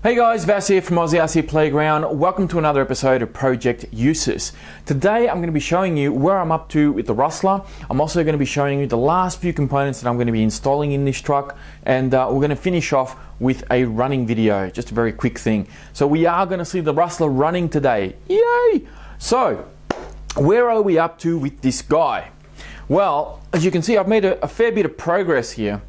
Hey guys, Vass here from Aussie Playground. Welcome to another episode of Project Usus. Today I'm going to be showing you where I'm up to with the Rustler. I'm also going to be showing you the last few components that I'm going to be installing in this truck, and we're going to finish off with a running video, just a very quick thing. So we are going to see the Rustler running today. Yay! So, where are we up to with this guy? Well, as you can see, I've made a fair bit of progress here.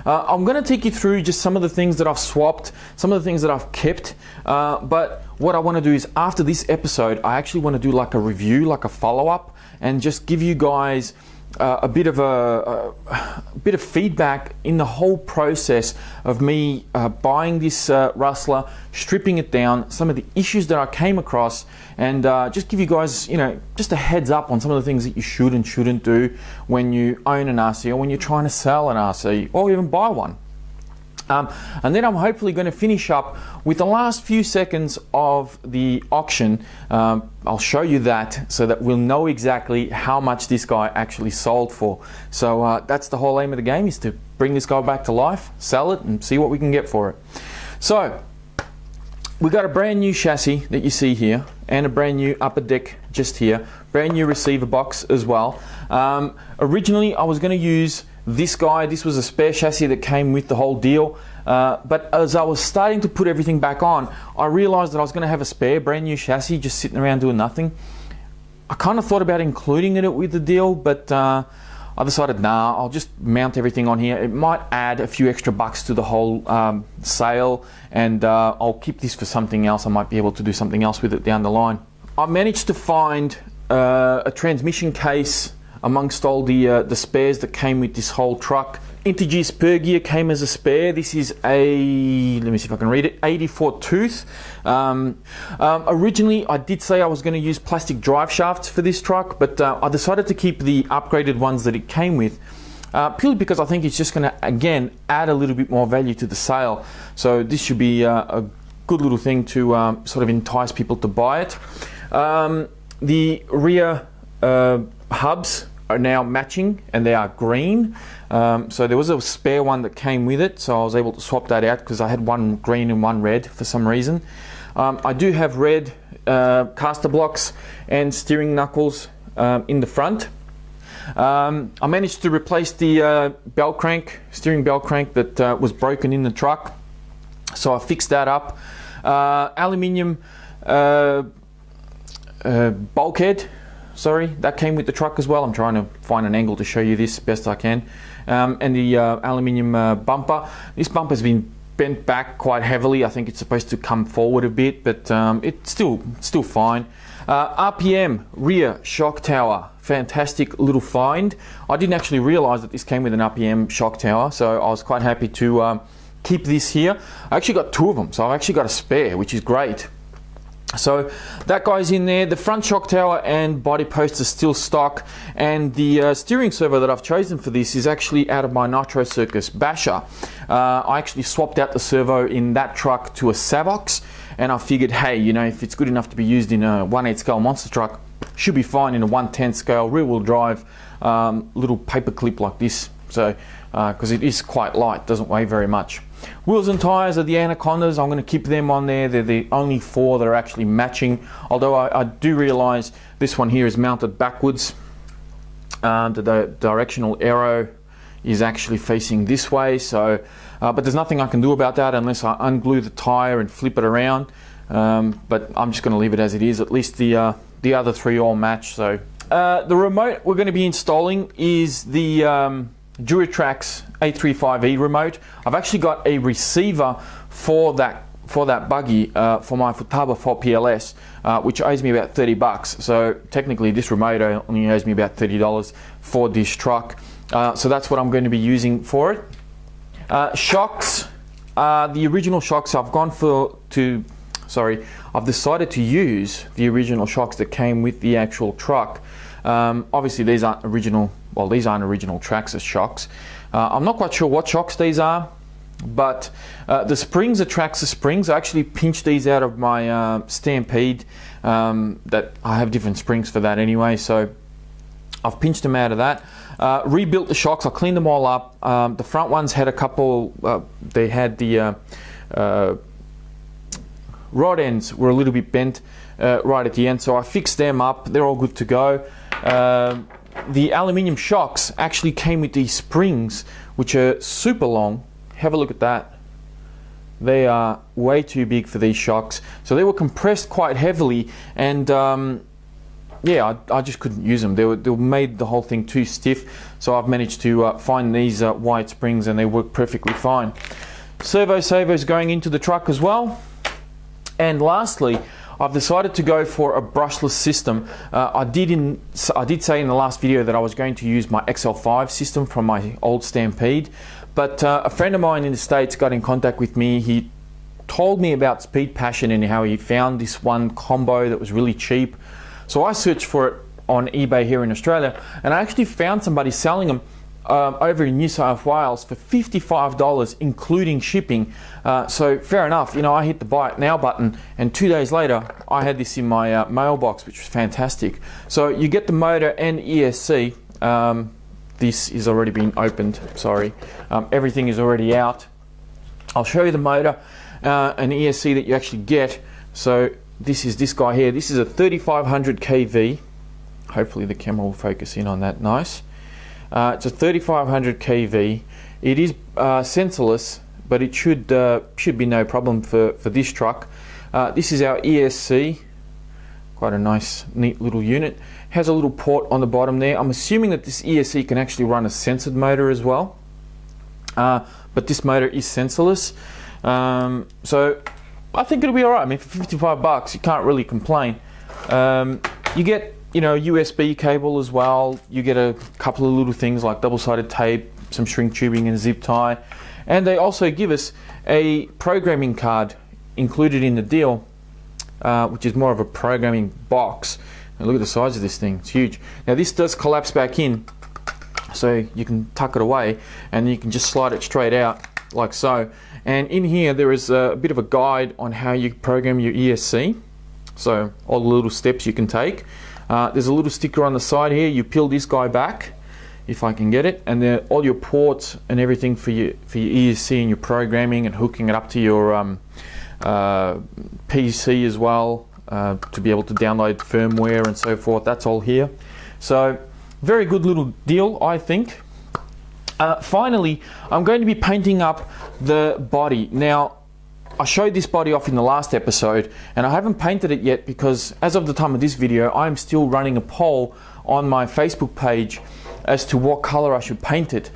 I'm going to take you through just some of the things that I've swapped, some of the things that I've kept, but what I want to do is after this episode, I actually want to do like a review, like a follow-up, and just give you guys a bit of feedback in the whole process of me buying this Rustler, stripping it down, some of the issues that I came across, and just give you guys, just a heads up on some of the things that you should and shouldn't do when you own an RC or when you're trying to sell an RC or even buy one. And then I'm hopefully going to finish up with the last few seconds of the auction. I'll show you that so that we'll know exactly how much this guy actually sold for. So that's the whole aim of the game, is to bring this guy back to life, sell it, and see what we can get for it. So we've got a brand new chassis that you see here, and a brand new upper deck just here, brand new receiver box as well. Originally I was going to use this guy. This was a spare chassis that came with the whole deal, but as I was starting to put everything back on, I realized that I was going to have a spare brand new chassis just sitting around doing nothing. I kind of thought about including it with the deal, but I decided nah, I'll just mount everything on here. It might add a few extra bucks to the whole sale, and I'll keep this for something else. I might be able to do something else with it down the line. I managed to find a transmission case amongst all the spares that came with this whole truck. Integer spur gear came as a spare. This is a, let me see if I can read it, 84 tooth. Originally I did say I was going to use plastic drive shafts for this truck, but I decided to keep the upgraded ones that it came with, purely because I think it's just going to, again, add a little bit more value to the sale. So this should be a good little thing to sort of entice people to buy it. The rear hubs are now matching, and they are green. So there was a spare one that came with it, so I was able to swap that out because I had one green and one red for some reason. I do have red caster blocks and steering knuckles in the front. I managed to replace the steering bell crank that was broken in the truck, so I fixed that up. Aluminium bulkhead, sorry, that came with the truck as well. I'm trying to find an angle to show you this best I can. And the aluminium bumper. This bumper's been bent back quite heavily. I think it's supposed to come forward a bit, but it's still fine. RPM rear shock tower, fantastic little find. I didn't actually realize that this came with an RPM shock tower, so I was quite happy to keep this here. I actually got two of them, so I've actually got a spare, which is great. So that guy's in there. The front shock tower and body post are still stock, and the steering servo that I've chosen for this is actually out of my Nitro Circus Basher. I actually swapped out the servo in that truck to a Savox, and I figured, hey, if it's good enough to be used in a 1/8 scale monster truck, should be fine in a 1/10 scale rear wheel drive little paper clip like this. So because it is quite light, doesn't weigh very much. Wheels and tyres are the Anacondas. I'm going to keep them on there. They're the only four that are actually matching, although I do realise this one here is mounted backwards. The directional arrow is actually facing this way, so but there's nothing I can do about that unless I unglue the tyre and flip it around, but I'm just going to leave it as it is. At least the other three all match. So the remote we're going to be installing is the Duratrax A35E remote. I've actually got a receiver for that buggy for my Futaba 4PLS, which owes me about 30 bucks. So technically this remote only owes me about $30 for this truck. So that's what I'm going to be using for it. Shocks, the original shocks I've I've decided to use the original shocks that came with the actual truck. Obviously these aren't original. Well, these aren't original Traxxas shocks. I'm not quite sure what shocks these are, but the springs are Traxxas springs. I actually pinched these out of my Stampede. That I have different springs for that anyway, so I've pinched them out of that. Rebuilt the shocks. I cleaned them all up. The front ones had a couple. They had the rod ends were a little bit bent right at the end, so I fixed them up. They're all good to go. The aluminium shocks actually came with these springs, which are super long. Have a look at that. They are way too big for these shocks, so they were compressed quite heavily, and yeah, I just couldn't use them. They made the whole thing too stiff, so I've managed to find these wide springs, and they work perfectly fine. Servo savers going into the truck as well. And lastly, I've decided to go for a brushless system. I did say in the last video that I was going to use my XL5 system from my old Stampede, but a friend of mine in the States got in contact with me. He told me about Speed Passion and how he found this one combo that was really cheap. So I searched for it on eBay here in Australia, and I actually found somebody selling them over in New South Wales for $55, including shipping. So fair enough, you know, I hit the buy it now button, and 2 days later I had this in my mailbox, which was fantastic. So you get the motor and ESC. This is already been opened, sorry. Everything is already out. I'll show you the motor and ESC that you actually get. So this is this guy here. This is a 3500 kV. Hopefully the camera will focus in on that. Nice. It's a 3500 kV. It is sensorless, but it should be no problem for this truck. This is our ESC. Quite a nice, neat little unit. Has a little port on the bottom there. I'm assuming that this ESC can actually run a censored motor as well. But this motor is sensorless. So I think it'll be alright. I mean, for 55 bucks, you can't really complain. You get, you know, USB cable as well. You get a couple of little things like double-sided tape, some shrink tubing and a zip tie. And they also give us a programming card included in the deal, which is more of a programming box. And look at the size of this thing, it's huge. Now this does collapse back in, so you can tuck it away and you can just slide it straight out like so. And in here there is a bit of a guide on how you program your ESC, so all the little steps you can take. There's a little sticker on the side here. You peel this guy back, if I can get it, and then all your ports and everything for your ESC and your programming and hooking it up to your PC as well, to be able to download firmware and so forth. That's all here. So very good little deal, I think. Finally, I'm going to be painting up the body. Now, I showed this body off in the last episode, and I haven't painted it yet because as of the time of this video, I'm still running a poll on my Facebook page as to what color I should paint it.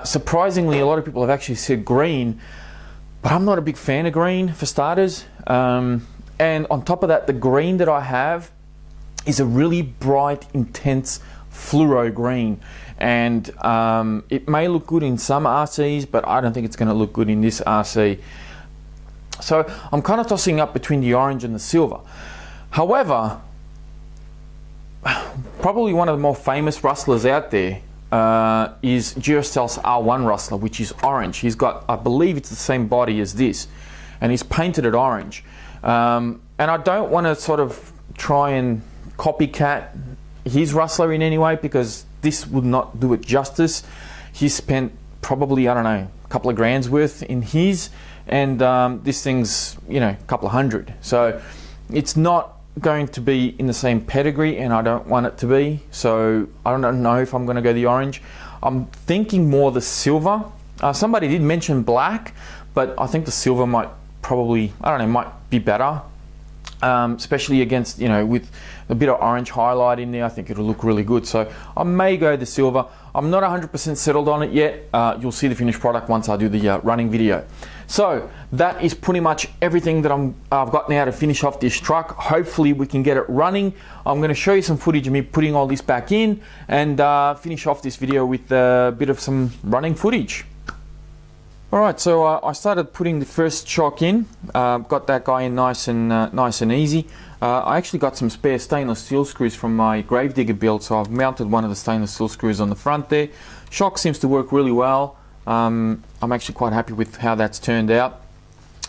Surprisingly, a lot of people have actually said green, but I'm not a big fan of green for starters. And on top of that, the green that I have is a really bright, intense fluoro green. And it may look good in some RCs, but I don't think it's going to look good in this RC. So I'm kind of tossing up between the orange and the silver. However, probably one of the more famous rustlers out there is Duracell's R1 Rustler, which is orange. He's got, I believe it's the same body as this, and he's painted it orange. And I don't want to sort of try and copycat his Rustler in any way, because this would not do it justice. He spent probably, I don't know, a couple of grand's worth in his, and this thing's, you know, a couple of hundred. So it's not going to be in the same pedigree, and I don't want it to be. So I don't know if I'm going to go the orange. I'm thinking more the silver. Somebody did mention black, but I think the silver might probably, I don't know, might be better. Especially against, you know, with a bit of orange highlight in there. I think it'll look really good. So I may go the silver. I'm not 100% settled on it yet. You'll see the finished product once I do the running video. So that is pretty much everything that I've got now to finish off this truck. Hopefully we can get it running. I'm going to show you some footage of me putting all this back in, and finish off this video with a bit of some running footage. Alright, so I started putting the first shock in. Got that guy in nice and easy. I actually got some spare stainless steel screws from my Gravedigger build, so I've mounted one of the stainless steel screws on the front there. Shock seems to work really well. I'm actually quite happy with how that's turned out.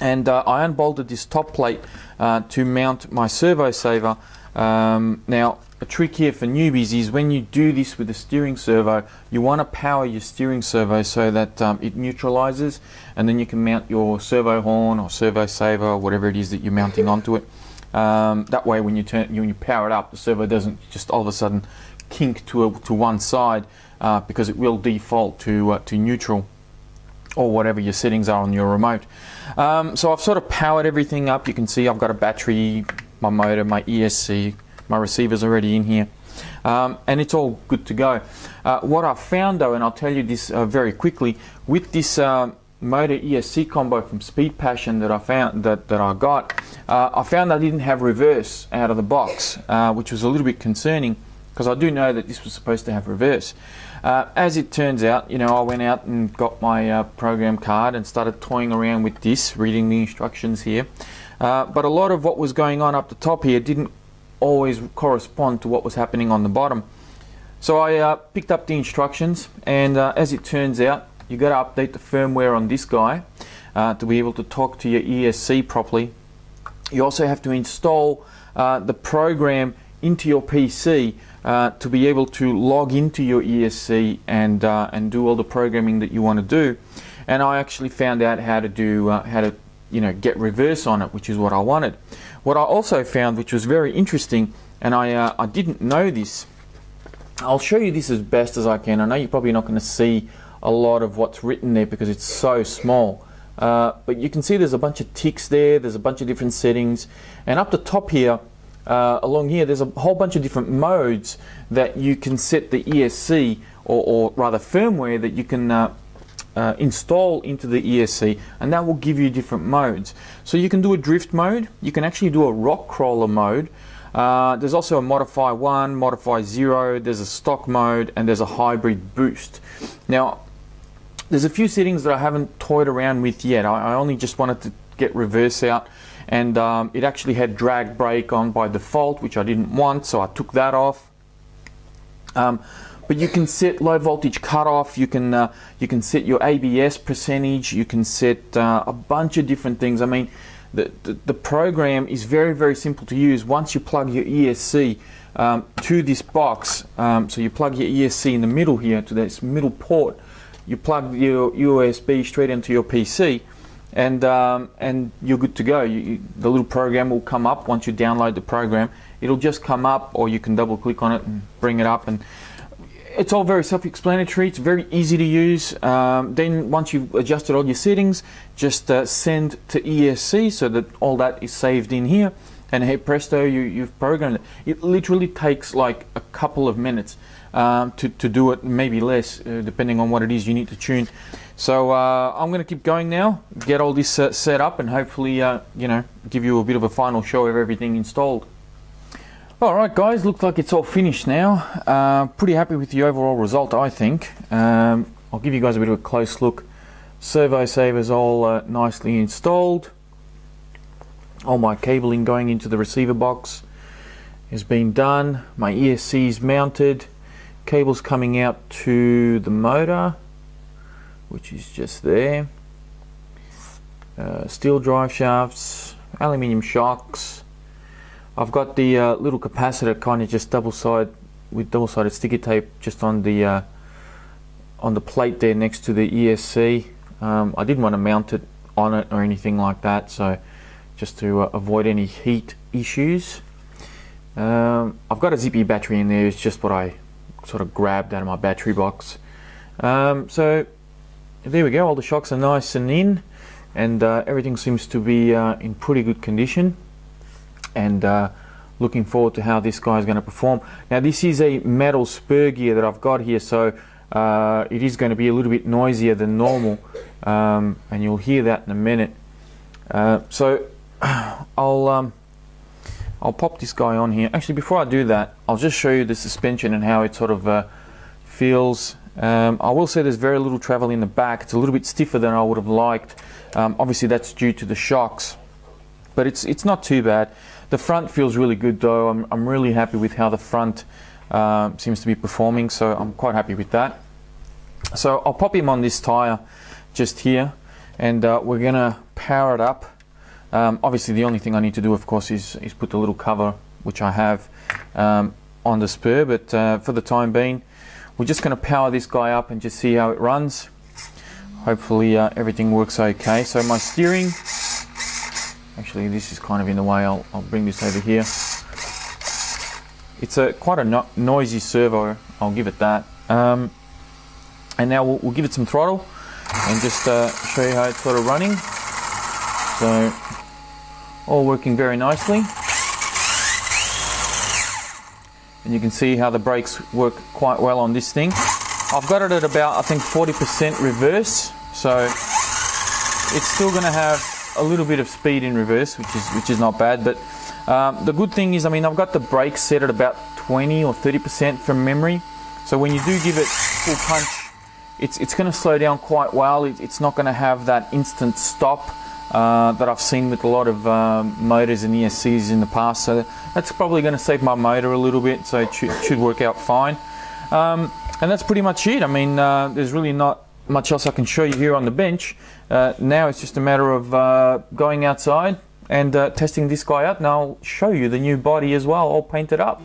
And I unbolted this top plate to mount my servo saver Now, a trick here for newbies is when you do this with the steering servo, you want to power your steering servo so that it neutralizes, and then you can mount your servo horn or servo saver or whatever it is that you're mounting onto it. That way when you power it up, the servo doesn't just all of a sudden kink to one side, because it will default to neutral or whatever your settings are on your remote. So I've sort of powered everything up. You can see I've got a battery, my motor, my ESC, my receiver's already in here, and it's all good to go. What I've found though, and I'll tell you this very quickly, with this motor ESC combo from Speed Passion that I found that I got, I found I didn't have reverse out of the box, which was a little bit concerning, because I do know that this was supposed to have reverse. As it turns out, you know, I went out and got my program card and started toying around with this, reading the instructions here. But a lot of what was going on up the top here didn't always correspond to what was happening on the bottom. So I picked up the instructions, and as it turns out, you got to update the firmware on this guy to be able to talk to your ESC properly. You also have to install the program into your PC to be able to log into your ESC and do all the programming that you want to do. And I actually found out how to do get reverse on it, which is what I wanted. What I also found, which was very interesting, and I didn't know this. I'll show you this as best as I can. I know you're probably not going to see a lot of what's written there because it's so small, but you can see there's a bunch of ticks there, there's a bunch of different settings, and up the top here, along here, there's a whole bunch of different modes that you can set the ESC, or rather firmware that you can install into the ESC, and that will give you different modes. So you can do a drift mode, you can actually do a rock crawler mode, there's also a modify 1, modify 0, there's a stock mode, and there's a hybrid boost. Now there's a few settings that I haven't toyed around with yet. I only just wanted to get reverse out, and it actually had drag brake on by default, which I didn't want, so I took that off. But you can set low voltage cutoff, you can set your ABS percentage, you can set a bunch of different things. I mean, the program is very, very simple to use once you plug your ESC to this box. So you plug your ESC in the middle here to this middle port, you plug your USB straight into your PC, and you're good to go. The little program will come up once you download the program. It'll just come up, or you can double click on it and bring it up, and it's all very self-explanatory. It's very easy to use. Then once you've adjusted all your settings, just send to ESC so that all that is saved in here, and hey presto, you've programmed it. It literally takes like a couple of minutes to do it, maybe less, depending on what it is you need to tune. So I'm going to keep going now, get all this set up, and hopefully give you a bit of a final show of everything installed. Alright guys, looks like it's all finished now. Pretty happy with the overall result, I think. I'll give you guys a bit of a close look. Servo saver's all nicely installed. All my cabling going into the receiver box has been done. My ESC is mounted. Cables coming out to the motor, which is just there. Steel drive shafts, aluminium shocks. I've got the little capacitor kind of just double-sided sticky tape just on the plate there next to the ESC. I didn't want to mount it on it or anything like that, so just to avoid any heat issues. I've got a zippy battery in there. It's just what I sort of grabbed out of my battery box. So there we go. All the shocks are nice and in, and everything seems to be in pretty good condition. And looking forward to how this guy is going to perform. Now this is a metal spur gear that I've got here, so it is going to be a little bit noisier than normal, and you'll hear that in a minute. So I'll pop this guy on here. Actually, before I do that, I'll just show you the suspension and how it sort of feels. I will say there's very little travel in the back. It's a little bit stiffer than I would have liked. Obviously that's due to the shocks, but it's not too bad. The front feels really good though. I'm really happy with how the front seems to be performing, so I'm quite happy with that. So I'll pop him on this tire just here, and we're gonna power it up. Obviously the only thing I need to do, of course, is put the little cover which I have on the spur, but for the time being we're just going to power this guy up and just see how it runs. Hopefully everything works okay. So my steering, actually this is kind of in the way, I'll bring this over here. It's quite a noisy servo, I'll give it that. And now we'll give it some throttle and just show you how it's sort of running. So all working very nicely. And you can see how the brakes work quite well on this thing. I've got it at about, I think, 40% reverse, so it's still going to have a little bit of speed in reverse, which is not bad. But the good thing is, I mean, I've got the brakes set at about 20 or 30% from memory. So when you do give it full punch, it's going to slow down quite well. It's not going to have that instant stop that I've seen with a lot of motors and ESCs in the past. So that's probably going to save my motor a little bit, so it should work out fine. And that's pretty much it. I mean, there's really not much else I can show you here on the bench. Now it's just a matter of going outside and testing this guy out, and I'll show you the new body as well, all painted up.